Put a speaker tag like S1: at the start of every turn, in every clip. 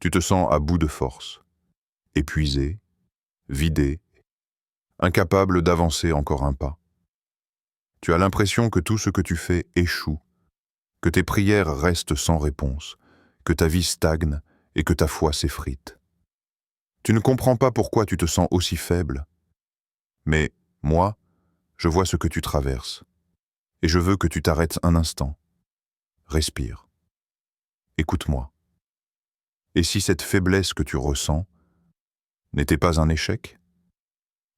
S1: Tu te sens à bout de force, épuisé, vidé, incapable d'avancer encore un pas. Tu as l'impression que tout ce que tu fais échoue, que tes prières restent sans réponse, que ta vie stagne et que ta foi s'effrite. Tu ne comprends pas pourquoi tu te sens aussi faible. Mais moi, je vois ce que tu traverses, et je veux que tu t'arrêtes un instant. Respire. Écoute-moi. Et si cette faiblesse que tu ressens n'était pas un échec?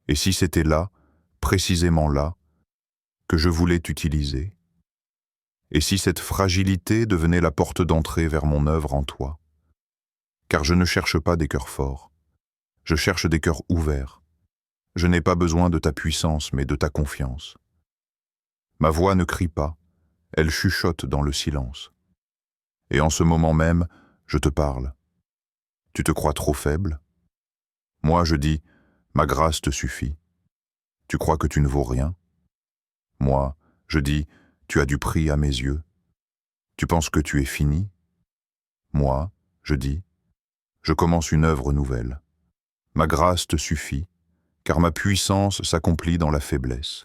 S1: Et si c'était là, précisément là, que je voulais t'utiliser? Et si cette fragilité devenait la porte d'entrée vers mon œuvre en toi? Car je ne cherche pas des cœurs forts, je cherche des cœurs ouverts. Je n'ai pas besoin de ta puissance, mais de ta confiance. Ma voix ne crie pas, elle chuchote dans le silence. Et en ce moment même, je te parle. Tu te crois trop faible? Moi, je dis, ma grâce te suffit. Tu crois que tu ne vaux rien? Moi, je dis, tu as du prix à mes yeux. Tu penses que tu es fini? Moi, je dis, je commence une œuvre nouvelle. Ma grâce te suffit, car ma puissance s'accomplit dans la faiblesse.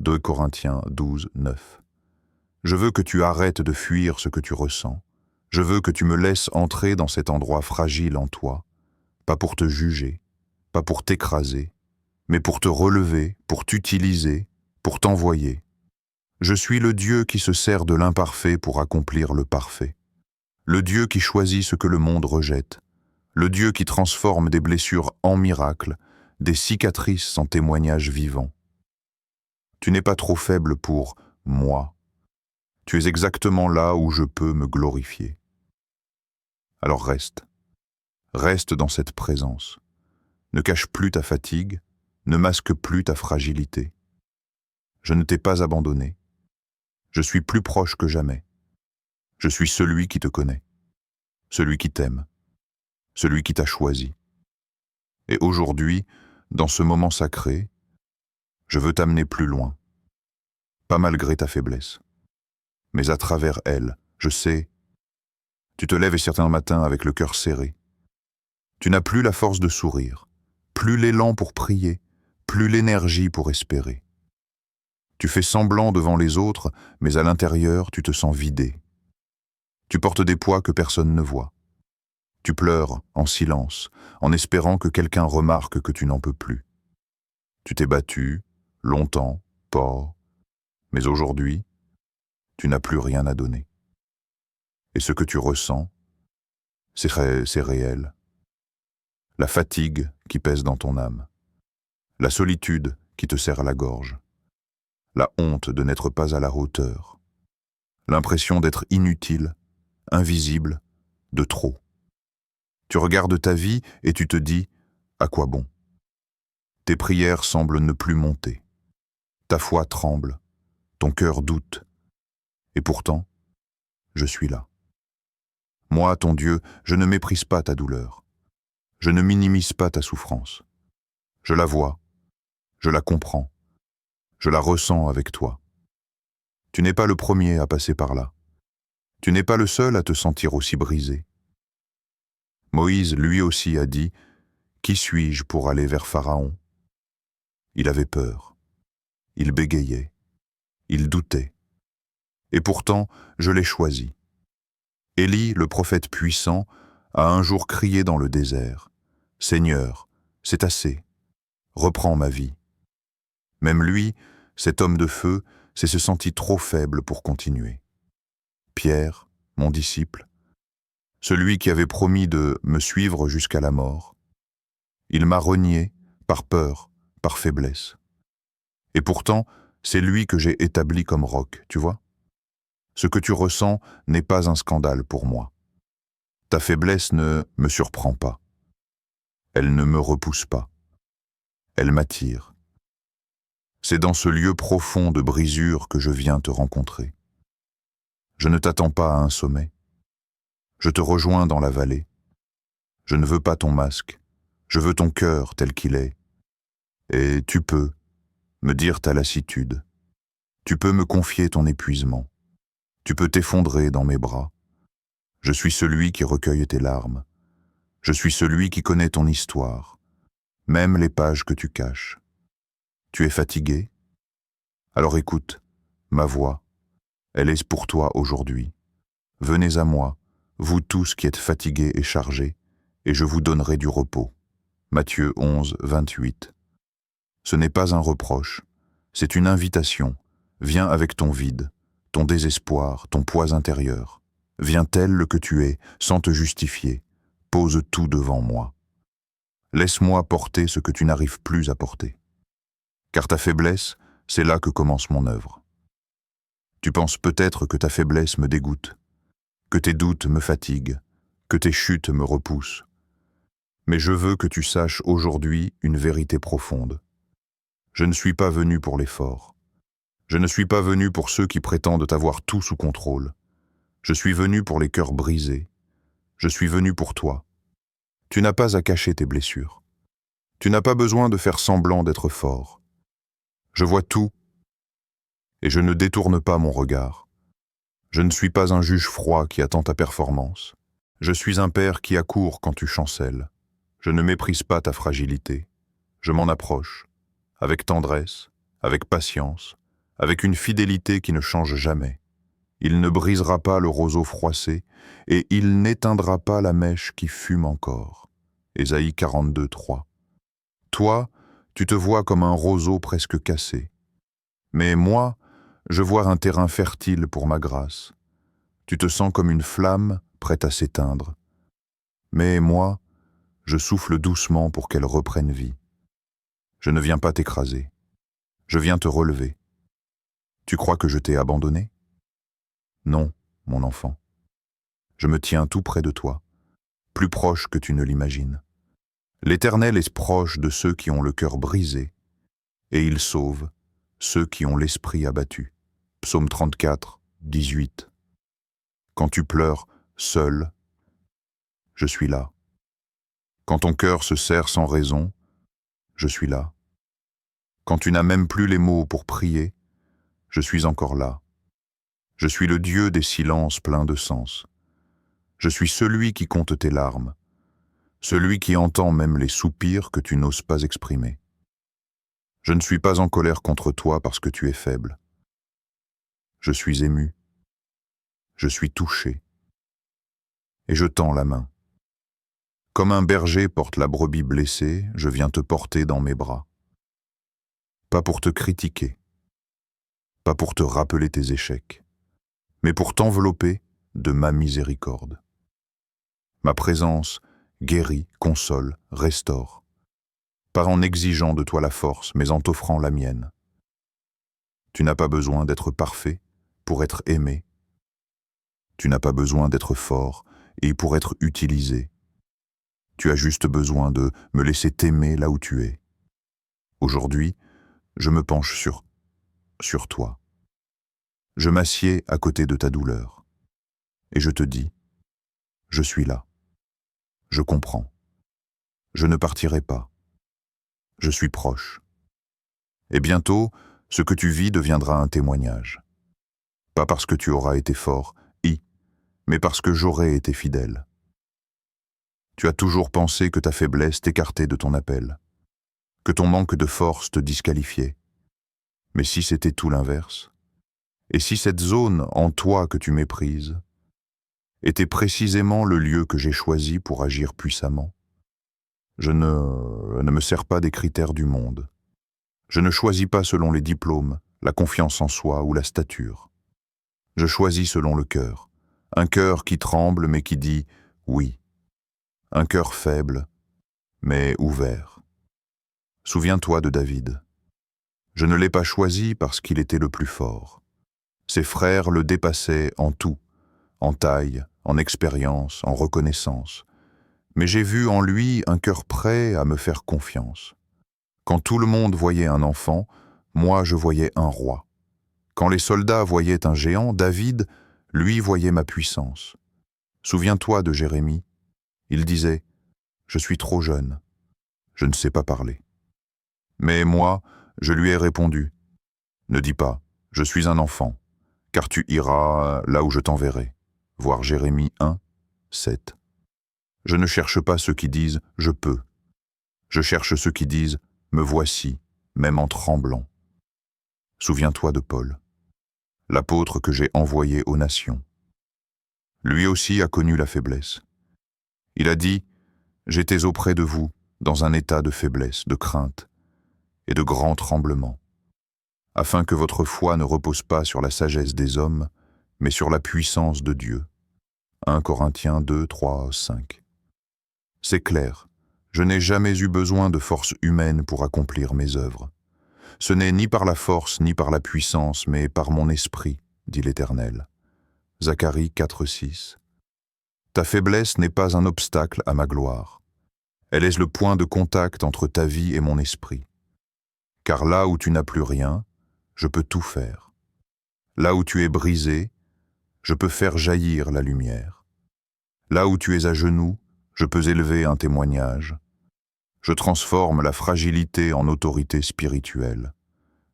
S1: 2 Corinthiens 12, 9. Je veux que tu arrêtes de fuir ce que tu ressens. Je veux que tu me laisses entrer dans cet endroit fragile en toi, pas pour te juger, pas pour t'écraser, mais pour te relever, pour t'utiliser, pour t'envoyer. Je suis le Dieu qui se sert de l'imparfait pour accomplir le parfait. Le Dieu qui choisit ce que le monde rejette. Le Dieu qui transforme des blessures en miracles, des cicatrices en témoignages vivants. Tu n'es pas trop faible pour moi. Tu es exactement là où je peux me glorifier. Alors reste. Reste dans cette présence. Ne cache plus ta fatigue, ne masque plus ta fragilité. Je ne t'ai pas abandonné. Je suis plus proche que jamais. Je suis celui qui te connaît, celui qui t'aime, celui qui t'a choisi. Et aujourd'hui, dans ce moment sacré, je veux t'amener plus loin. Pas malgré ta faiblesse, mais à travers elle. Je sais, tu te lèves certains matins avec le cœur serré. Tu n'as plus la force de sourire, plus l'élan pour prier, plus l'énergie pour espérer. Tu fais semblant devant les autres, mais à l'intérieur, tu te sens vidé. Tu portes des poids que personne ne voit. Tu pleures en silence, en espérant que quelqu'un remarque que tu n'en peux plus. Tu t'es battu, longtemps, fort, mais aujourd'hui, tu n'as plus rien à donner. Et ce que tu ressens, c'est réel. La fatigue qui pèse dans ton âme. La solitude qui te serre la gorge. La honte de n'être pas à la hauteur. L'impression d'être inutile, invisible, de trop. Tu regardes ta vie et tu te dis « à quoi bon ?» Tes prières semblent ne plus monter. Ta foi tremble, ton cœur doute. Et pourtant, je suis là. Moi, ton Dieu, je ne méprise pas ta douleur. Je ne minimise pas ta souffrance. Je la vois, je la comprends, je la ressens avec toi. Tu n'es pas le premier à passer par là. Tu n'es pas le seul à te sentir aussi brisé. Moïse, lui aussi, a dit « Qui suis-je pour aller vers Pharaon ?» Il avait peur, il bégayait, il doutait. Et pourtant, je l'ai choisi. Élie, le prophète puissant, a un jour crié dans le désert « Seigneur, c'est assez, reprends ma vie. » Même lui, cet homme de feu, s'est senti trop faible pour continuer. Pierre, mon disciple, celui qui avait promis de me suivre jusqu'à la mort, il m'a renié par peur, par faiblesse. Et pourtant, c'est lui que j'ai établi comme roc, tu vois? Ce que tu ressens n'est pas un scandale pour moi. Ta faiblesse ne me surprend pas. Elle ne me repousse pas. Elle m'attire. C'est dans ce lieu profond de brisure que je viens te rencontrer. Je ne t'attends pas à un sommet. Je te rejoins dans la vallée. Je ne veux pas ton masque. Je veux ton cœur tel qu'il est. Et tu peux me dire ta lassitude. Tu peux me confier ton épuisement. Tu peux t'effondrer dans mes bras. Je suis celui qui recueille tes larmes. Je suis celui qui connaît ton histoire, même les pages que tu caches. Tu es fatigué? Alors écoute, ma voix, elle est pour toi aujourd'hui. Venez à moi, vous tous qui êtes fatigués et chargés, et je vous donnerai du repos. Matthieu 11, 28. Ce n'est pas un reproche, c'est une invitation. Viens avec ton vide, ton désespoir, ton poids intérieur. Viens tel le que tu es, sans te justifier. Pose tout devant moi. Laisse-moi porter ce que tu n'arrives plus à porter. Car ta faiblesse, c'est là que commence mon œuvre. Tu penses peut-être que ta faiblesse me dégoûte, que tes doutes me fatiguent, que tes chutes me repoussent. Mais je veux que tu saches aujourd'hui une vérité profonde. Je ne suis pas venu pour les forts. Je ne suis pas venu pour ceux qui prétendent avoir tout sous contrôle. Je suis venu pour les cœurs brisés. Je suis venu pour toi. Tu n'as pas à cacher tes blessures. Tu n'as pas besoin de faire semblant d'être fort. Je vois tout et je ne détourne pas mon regard. Je ne suis pas un juge froid qui attend ta performance. Je suis un père qui accourt quand tu chancelles. Je ne méprise pas ta fragilité. Je m'en approche, avec tendresse, avec patience, avec une fidélité qui ne change jamais. Il ne brisera pas le roseau froissé, et il n'éteindra pas la mèche qui fume encore. Ésaïe 42, 3. Toi, tu te vois comme un roseau presque cassé. Mais moi, je vois un terrain fertile pour ma grâce. Tu te sens comme une flamme prête à s'éteindre. Mais moi, je souffle doucement pour qu'elle reprenne vie. Je ne viens pas t'écraser. Je viens te relever. Tu crois que je t'ai abandonné? Non, mon enfant. Je me tiens tout près de toi, plus proche que tu ne l'imagines. L'Éternel est proche de ceux qui ont le cœur brisé, et il sauve ceux qui ont l'esprit abattu. Psaume 34, 18. Quand tu pleures seul, je suis là. Quand ton cœur se serre sans raison, je suis là. Quand tu n'as même plus les mots pour prier, je suis encore là. Je suis le Dieu des silences pleins de sens. Je suis celui qui compte tes larmes, celui qui entend même les soupirs que tu n'oses pas exprimer. Je ne suis pas en colère contre toi parce que tu es faible. Je suis ému. Je suis touché. Et je tends la main. Comme un berger porte la brebis blessée, je viens te porter dans mes bras. Pas pour te critiquer, pas pour te rappeler tes échecs, mais pour t'envelopper de ma miséricorde. Ma présence guérit, console, restaure, pas en exigeant de toi la force, mais en t'offrant la mienne. Tu n'as pas besoin d'être parfait pour être aimé. Tu n'as pas besoin d'être fort et pour être utilisé. Tu as juste besoin de me laisser t'aimer là où tu es. Aujourd'hui, je me penche sur toi. Je m'assieds à côté de ta douleur. Et je te dis, je suis là. Je comprends. Je ne partirai pas. Je suis proche. Et bientôt, ce que tu vis deviendra un témoignage. Pas parce que tu auras été fort, mais parce que j'aurai été fidèle. Tu as toujours pensé que ta faiblesse t'écartait de ton appel, que ton manque de force te disqualifiait. Mais si c'était tout l'inverse, et si cette zone en toi que tu méprises était précisément le lieu que j'ai choisi pour agir puissamment, je ne me sers pas des critères du monde. Je ne choisis pas selon les diplômes, la confiance en soi ou la stature. Je choisis selon le cœur, un cœur qui tremble mais qui dit oui, un cœur faible mais ouvert. Souviens-toi de David. Je ne l'ai pas choisi parce qu'il était le plus fort. Ses frères le dépassaient en tout, en taille, en expérience, en reconnaissance. Mais j'ai vu en lui un cœur prêt à me faire confiance. Quand tout le monde voyait un enfant, moi je voyais un roi. Quand les soldats voyaient un géant, David, lui, voyait ma puissance. Souviens-toi de Jérémie. Il disait « Je suis trop jeune, je ne sais pas parler ». Mais moi, je lui ai répondu « Ne dis pas, je suis un enfant, car tu iras là où je t'enverrai. » Voir Jérémie 1, 7. Je ne cherche pas ceux qui disent « je peux ». Je cherche ceux qui disent « me voici », même en tremblant. Souviens-toi de Paul, l'apôtre que j'ai envoyé aux nations. Lui aussi a connu la faiblesse. Il a dit « J'étais auprès de vous dans un état de faiblesse, de crainte et de grand tremblement, afin que votre foi ne repose pas sur la sagesse des hommes, mais sur la puissance de Dieu. » 1 Corinthiens 2, 3, 5. C'est clair, je n'ai jamais eu besoin de force humaine pour accomplir mes œuvres. Ce n'est ni par la force ni par la puissance, mais par mon esprit, dit l'Éternel. Zacharie 4, 6. Ta faiblesse n'est pas un obstacle à ma gloire. Elle est le point de contact entre ta vie et mon esprit. Car là où tu n'as plus rien, je peux tout faire. Là où tu es brisé, je peux faire jaillir la lumière. Là où tu es à genoux, je peux élever un témoignage. Je transforme la fragilité en autorité spirituelle.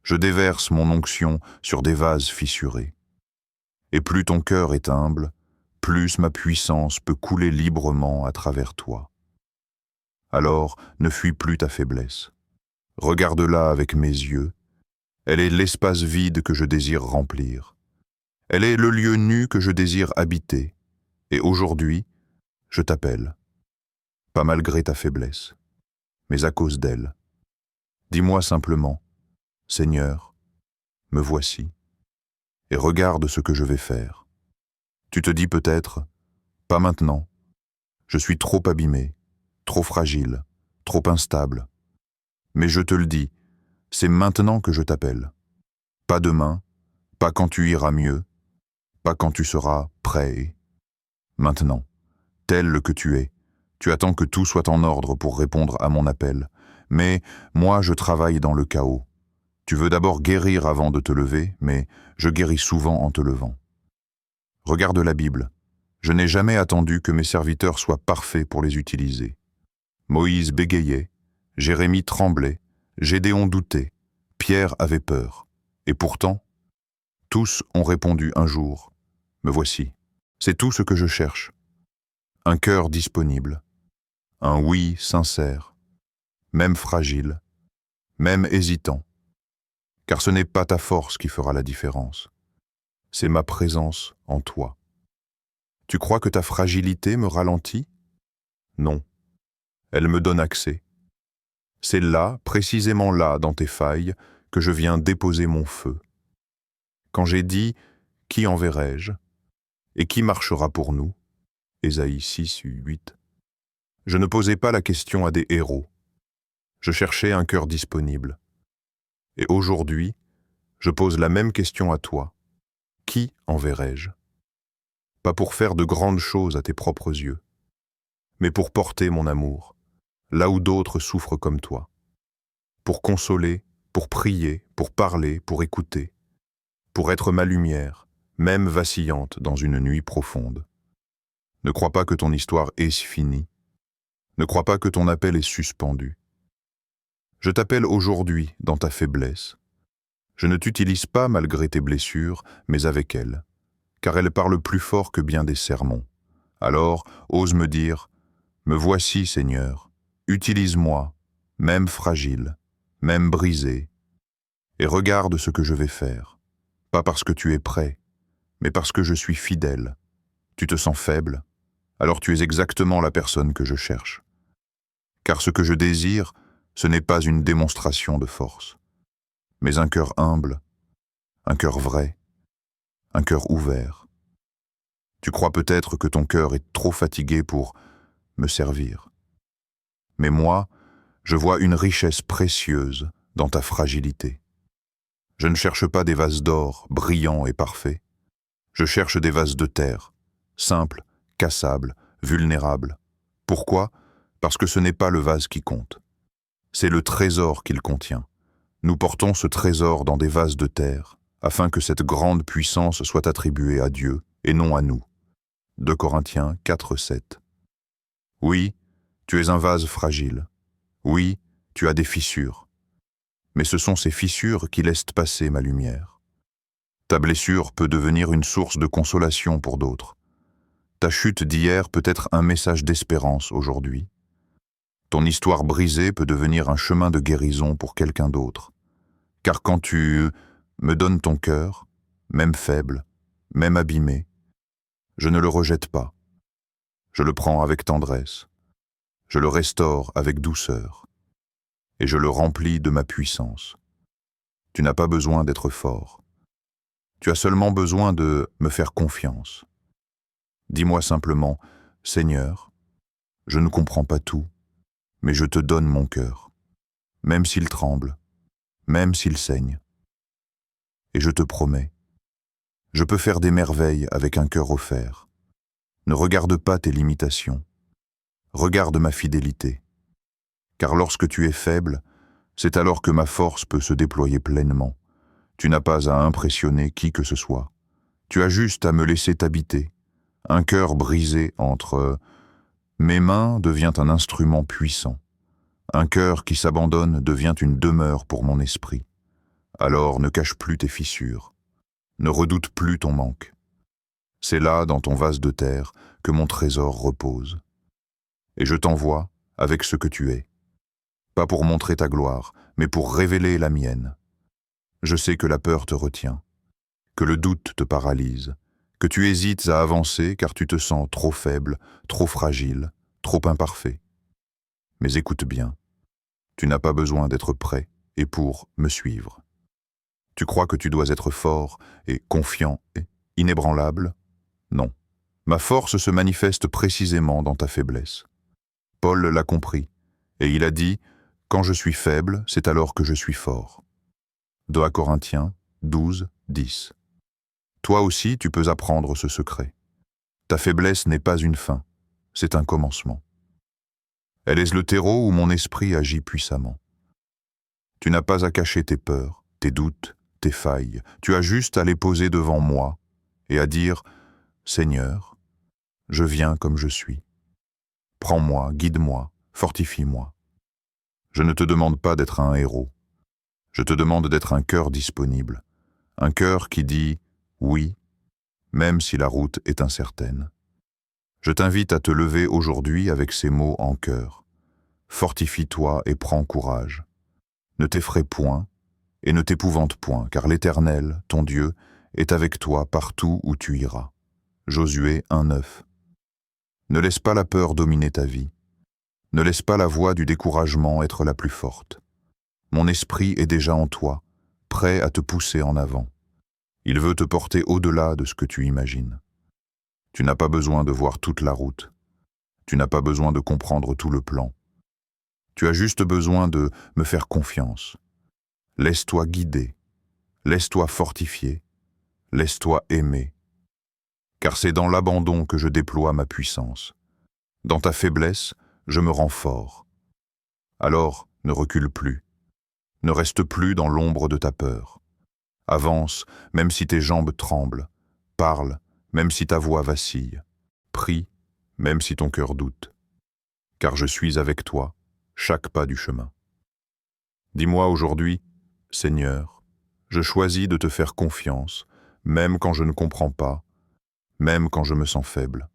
S1: Je déverse mon onction sur des vases fissurés. Et plus ton cœur est humble, plus ma puissance peut couler librement à travers toi. Alors, ne fuis plus ta faiblesse. Regarde-la avec mes yeux. Elle est l'espace vide que je désire remplir. Elle est le lieu nu que je désire habiter. Et aujourd'hui, je t'appelle. Pas malgré ta faiblesse, mais à cause d'elle. Dis-moi simplement, Seigneur, me voici, et regarde ce que je vais faire. Tu te dis peut-être, pas maintenant, je suis trop abîmé, trop fragile, trop instable. Mais je te le dis, c'est maintenant que je t'appelle. Pas demain, pas quand tu iras mieux, pas quand tu seras prêt. Maintenant, tel que tu es, tu attends que tout soit en ordre pour répondre à mon appel. Mais moi, je travaille dans le chaos. Tu veux d'abord guérir avant de te lever, mais je guéris souvent en te levant. Regarde la Bible. Je n'ai jamais attendu que mes serviteurs soient parfaits pour les utiliser. Moïse bégayait, Jérémie tremblait, Gédéon doutait, Pierre avait peur. Et pourtant, tous ont répondu un jour, « Me voici. » C'est tout ce que je cherche. Un cœur disponible. Un oui sincère, même fragile, même hésitant, car ce n'est pas ta force qui fera la différence, c'est ma présence en toi. Tu crois que ta fragilité me ralentit? Non, elle me donne accès. C'est là, précisément là, dans tes failles, que je viens déposer mon feu. Quand j'ai dit « Qui enverrai-je » et « Qui marchera pour nous » Ésaïe 6, 8. Je ne posais pas la question à des héros. Je cherchais un cœur disponible. Et aujourd'hui, je pose la même question à toi. Qui enverrai-je? Pas pour faire de grandes choses à tes propres yeux, mais pour porter mon amour, là où d'autres souffrent comme toi. Pour consoler, pour prier, pour parler, pour écouter. Pour être ma lumière, même vacillante dans une nuit profonde. Ne crois pas que ton histoire est finie. Ne crois pas que ton appel est suspendu. Je t'appelle aujourd'hui dans ta faiblesse. Je ne t'utilise pas malgré tes blessures, mais avec elles, car elles parlent plus fort que bien des sermons. Alors, ose me dire, « Me voici, Seigneur, utilise-moi, même fragile, même brisé, et regarde ce que je vais faire, pas parce que tu es prêt, mais parce que je suis fidèle. Tu te sens faible, alors tu es exactement la personne que je cherche. Car ce que je désire, ce n'est pas une démonstration de force, mais un cœur humble, un cœur vrai, un cœur ouvert. Tu crois peut-être que ton cœur est trop fatigué pour me servir. Mais moi, je vois une richesse précieuse dans ta fragilité. Je ne cherche pas des vases d'or, brillants et parfaits. Je cherche des vases de terre, simples, cassables, vulnérables. Pourquoi? Parce que ce n'est pas le vase qui compte. C'est le trésor qu'il contient. Nous portons ce trésor dans des vases de terre, afin que cette grande puissance soit attribuée à Dieu et non à nous. 2 Corinthiens 4, 7. Oui, tu es un vase fragile. Oui, tu as des fissures. Mais ce sont ces fissures qui laissent passer ma lumière. Ta blessure peut devenir une source de consolation pour d'autres. Ta chute d'hier peut être un message d'espérance aujourd'hui. Ton histoire brisée peut devenir un chemin de guérison pour quelqu'un d'autre. Car quand tu me donnes ton cœur, même faible, même abîmé, je ne le rejette pas. Je le prends avec tendresse. Je le restaure avec douceur. Et je le remplis de ma puissance. Tu n'as pas besoin d'être fort. Tu as seulement besoin de me faire confiance. Dis-moi simplement, Seigneur, je ne comprends pas tout, mais je te donne mon cœur, même s'il tremble, même s'il saigne. Et je te promets, je peux faire des merveilles avec un cœur offert. Ne regarde pas tes limitations, regarde ma fidélité. Car lorsque tu es faible, c'est alors que ma force peut se déployer pleinement. Tu n'as pas à impressionner qui que ce soit. Tu as juste à me laisser t'habiter. Un cœur brisé entre mes mains devient un instrument puissant. Un cœur qui s'abandonne devient une demeure pour mon esprit. Alors ne cache plus tes fissures. Ne redoute plus ton manque. C'est là, dans ton vase de terre, que mon trésor repose. Et je t'envoie avec ce que tu es. Pas pour montrer ta gloire, mais pour révéler la mienne. Je sais que la peur te retient, que le doute te paralyse, que tu hésites à avancer car tu te sens trop faible, trop fragile, trop imparfait. Mais écoute bien, tu n'as pas besoin d'être prêt et pour me suivre. Tu crois que tu dois être fort et confiant et inébranlable? Non. Ma force se manifeste précisément dans ta faiblesse. Paul l'a compris, et il a dit « Quand je suis faible, c'est alors que je suis fort ». 2 Corinthiens 12, 10. Toi aussi, tu peux apprendre ce secret. Ta faiblesse n'est pas une fin, c'est un commencement. Elle est le terreau où mon esprit agit puissamment. Tu n'as pas à cacher tes peurs, tes doutes, tes failles. Tu as juste à les poser devant moi et à dire « Seigneur, je viens comme je suis. Prends-moi, guide-moi, fortifie-moi. » Je ne te demande pas d'être un héros. Je te demande d'être un cœur disponible, un cœur qui dit « oui », même si la route est incertaine. Je t'invite à te lever aujourd'hui avec ces mots en cœur. Fortifie-toi et prends courage. Ne t'effraie point et ne t'épouvante point, car l'Éternel, ton Dieu, est avec toi partout où tu iras. Josué 1,9. Ne laisse pas la peur dominer ta vie. Ne laisse pas la voix du découragement être la plus forte. Mon esprit est déjà en toi, prêt à te pousser en avant. Il veut te porter au-delà de ce que tu imagines. Tu n'as pas besoin de voir toute la route. Tu n'as pas besoin de comprendre tout le plan. Tu as juste besoin de me faire confiance. Laisse-toi guider. Laisse-toi fortifier. Laisse-toi aimer. Car c'est dans l'abandon que je déploie ma puissance. Dans ta faiblesse, je me rends fort. Alors, ne recule plus. Ne reste plus dans l'ombre de ta peur. Avance, même si tes jambes tremblent. Parle, même si ta voix vacille. Prie, même si ton cœur doute. Car je suis avec toi, chaque pas du chemin. Dis-moi aujourd'hui, Seigneur, je choisis de te faire confiance, même quand je ne comprends pas, même quand je me sens faible.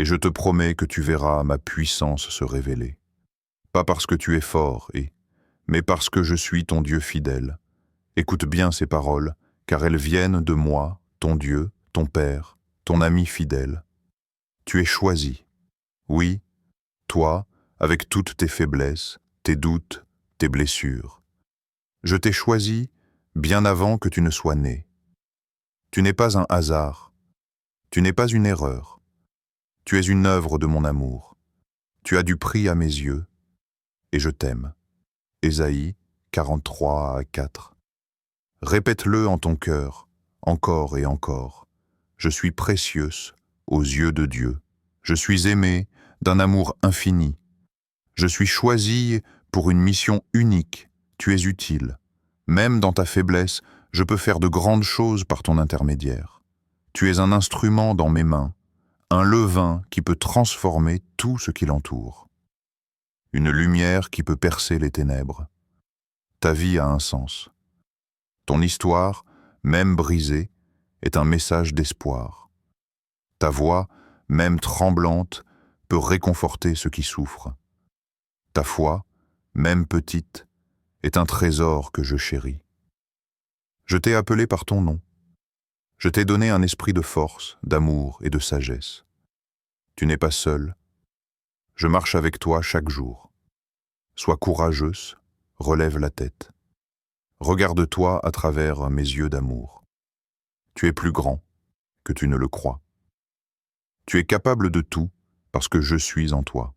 S1: Et je te promets que tu verras ma puissance se révéler. Pas parce que tu es fort, mais parce que je suis ton Dieu fidèle. Écoute bien ces paroles, car elles viennent de moi, ton Dieu, ton Père, ton ami fidèle. Tu es choisi. Oui, toi, avec toutes tes faiblesses, tes doutes, tes blessures. Je t'ai choisi bien avant que tu ne sois né. Tu n'es pas un hasard. Tu n'es pas une erreur. Tu es une œuvre de mon amour. Tu as du prix à mes yeux, et je t'aime. Ésaïe 43:4. Répète-le en ton cœur, encore et encore. Je suis précieuse aux yeux de Dieu. Je suis aimée d'un amour infini. Je suis choisie pour une mission unique. Tu es utile. Même dans ta faiblesse, je peux faire de grandes choses par ton intermédiaire. Tu es un instrument dans mes mains, un levain qui peut transformer tout ce qui l'entoure. Une lumière qui peut percer les ténèbres. Ta vie a un sens. Ton histoire, même brisée, est un message d'espoir. Ta voix, même tremblante, peut réconforter ceux qui souffrent. Ta foi, même petite, est un trésor que je chéris. Je t'ai appelé par ton nom. Je t'ai donné un esprit de force, d'amour et de sagesse. Tu n'es pas seul. Je marche avec toi chaque jour. Sois courageuse, relève la tête. Regarde-toi à travers mes yeux d'amour. Tu es plus grand que tu ne le crois. Tu es capable de tout parce que je suis en toi.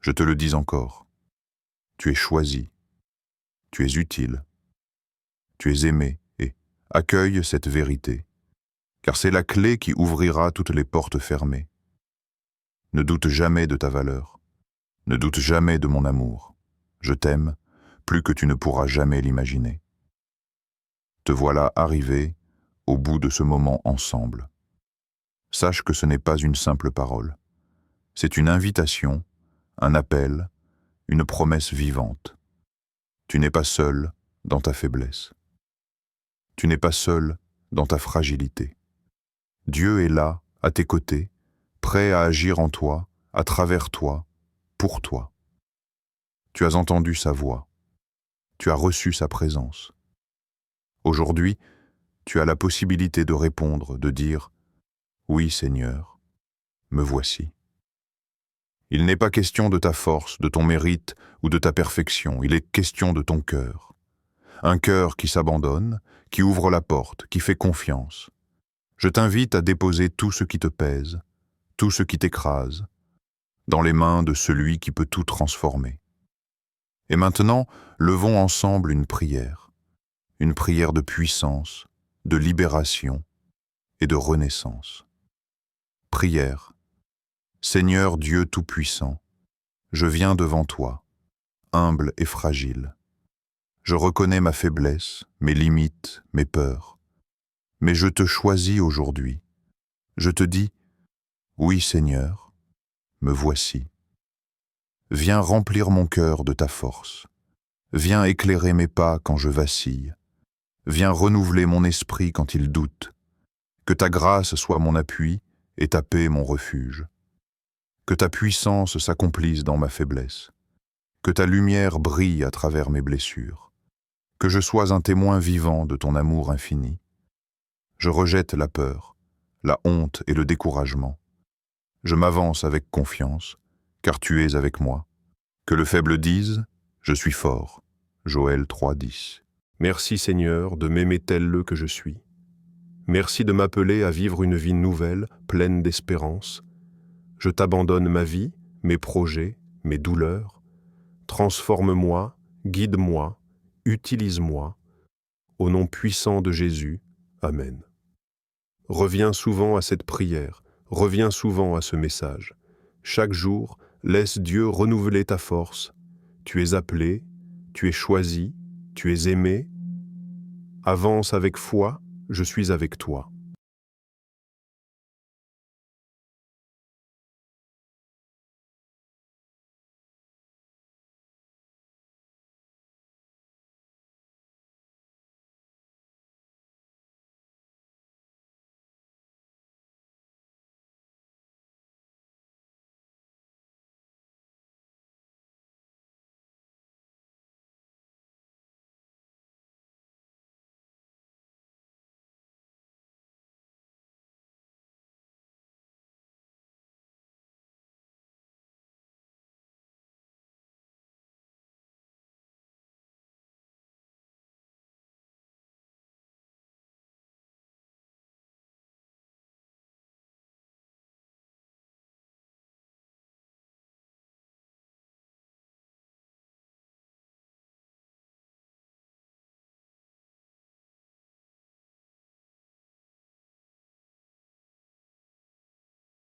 S1: Je te le dis encore. Tu es choisi. Tu es utile. Tu es aimé et accueille cette vérité, car c'est la clé qui ouvrira toutes les portes fermées. Ne doute jamais de ta valeur. Ne doute jamais de mon amour. Je t'aime plus que tu ne pourras jamais l'imaginer. Te voilà arrivé au bout de ce moment ensemble. Sache que ce n'est pas une simple parole. C'est une invitation, un appel, une promesse vivante. Tu n'es pas seul dans ta faiblesse. Tu n'es pas seul dans ta fragilité. Dieu est là, à tes côtés, prêt à agir en toi, à travers toi, pour toi. Tu as entendu sa voix. Tu as reçu sa présence. Aujourd'hui, tu as la possibilité de répondre, de dire « Oui, Seigneur, me voici ». Il n'est pas question de ta force, de ton mérite ou de ta perfection, il est question de ton cœur. Un cœur qui s'abandonne, qui ouvre la porte, qui fait confiance. Je t'invite à déposer tout ce qui te pèse, tout ce qui t'écrase, dans les mains de celui qui peut tout transformer. Et maintenant, levons ensemble une prière de puissance, de libération et de renaissance. Prière. Seigneur Dieu Tout-Puissant, je viens devant toi, humble et fragile. Je reconnais ma faiblesse, mes limites, mes peurs. Mais je te choisis aujourd'hui. Je te dis, oui Seigneur, me voici. Viens remplir mon cœur de ta force. Viens éclairer mes pas quand je vacille. Viens renouveler mon esprit quand il doute. Que ta grâce soit mon appui et ta paix mon refuge. Que ta puissance s'accomplisse dans ma faiblesse. Que ta lumière brille à travers mes blessures. Que je sois un témoin vivant de ton amour infini. Je rejette la peur, la honte et le découragement. Je m'avance avec confiance, car tu es avec moi. Que le faible dise, je suis fort. Joël 3:10. Merci Seigneur de m'aimer tel que je suis. Merci de m'appeler à vivre une vie nouvelle, pleine d'espérance. Je t'abandonne ma vie, mes projets, mes douleurs. Transforme-moi, guide-moi, utilise-moi. Au nom puissant de Jésus, Amen. Reviens souvent à cette prière, reviens souvent à ce message. Chaque jour, laisse Dieu renouveler ta force. Tu es appelé, tu es choisi, tu es aimé. Avance avec foi, je suis avec toi.